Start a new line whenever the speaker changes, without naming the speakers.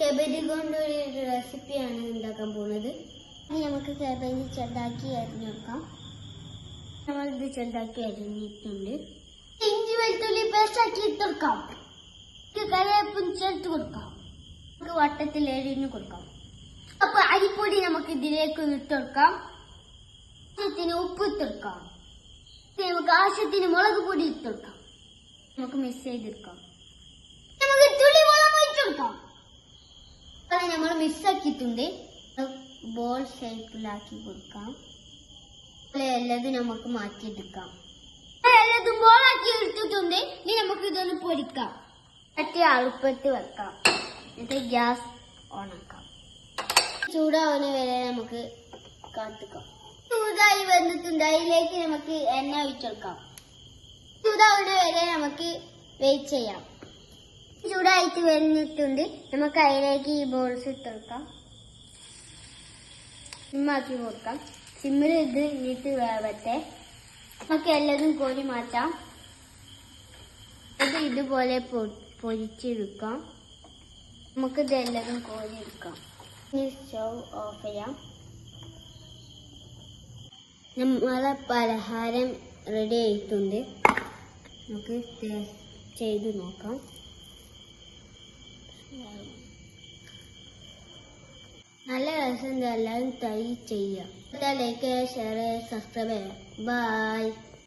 Cabbage കൊണ്ടൊരു റെസിപ്പിയാണ് ഉണ്ടാക്കാൻ പോകുന്നത്. ഇനി നമുക്ക് കേബേജ് ചെറുതാക്കി അരിഞ്ഞെടുക്കാം. നമ്മളിത് ചെറുതാക്കി അരിഞ്ഞിട്ടുണ്ട്. ഇഞ്ചി വെളുത്തുള്ളി പേസ്റ്റ് ആക്കി ഇട്ടെടുക്കാം. കറിവേപ്പില ചേർത്ത് കൊടുക്കാം. നമുക്ക് വട്ടത്തിൽ എരിഞ്ഞു കൊടുക്കാം. അപ്പൊ അരിപ്പൊടി നമുക്ക് ഇതിലേക്ക് ഇട്ടെടുക്കാം. ആവശ്യത്തിന് ഉപ്പ് ഇട്ടെടുക്കാം. നമുക്ക് ആവശ്യത്തിന് മുളക് പൊടി ഇട്ടെടുക്കാം. നമുക്ക് മിക്സ് ചെയ്തെടുക്കാം. നമുക്ക് തുള്ളി വെള്ളം ഒഴിച്ചെടുക്കാം. നമ്മൾ മിക്സ് ആക്കിയിട്ടുണ്ട്. ബോൾ ഷേപ്പിലാക്കി കൊടുക്കാം. എല്ലാതും നമുക്ക് മാറ്റിയെടുക്കാം. എല്ലാതും ബോളാക്കി എടുത്തിട്ടുണ്ട്. ഇനി നമുക്ക് ഇതൊന്ന് പൊരിക്കാം. മറ്റേ അടുപ്പത്ത് വെക്കാം. എന്നിട്ട് ഗ്യാസ് ഓണാക്കാം. ചൂടാവുന്ന വരെ നമുക്ക് കാത്തിക്കാം. ചൂടായി വന്നിട്ടുണ്ട്. അതിലേക്ക് നമുക്ക് എണ്ണ ഒഴിച്ചെടുക്കാം. ചൂടാവുന്ന വരെ നമുക്ക് വെയിറ്റ് ചെയ്യാം. ചൂടായിട്ട് വരുന്നിട്ടുണ്ട്. നമുക്ക് അതിലേക്ക് ഈ ബോൾസ് ഇട്ടെടുക്കാം. സിമ്മാക്കി കൊടുക്കാം. സിമ്മിൽ ഇത് ഇനിയിട്ട് വേവട്ടെ. നമുക്ക് എല്ലാതും കോരി മാറ്റാം. ഇത് ഇതുപോലെ പൊരിച്ചെടുക്കാം. നമുക്കിത് എല്ലാതും കോരി എടുക്കാം. ഇനി സ്റ്റവ് ഓഫ് ചെയ്യാം. നമ്മളെ പലഹാരം റെഡി ആയിട്ടുണ്ട്. നമുക്ക് ചെയ്ത് നോക്കാം. നല്ല രസം. എല്ലാവരും ട്രൈ ചെയ്യാം. ലൈക്ക് ചെയ്യുക, ഷെയർ ചെയ്യുക, സബ്സ്ക്രൈബ് ചെയ്യുക. ബൈ.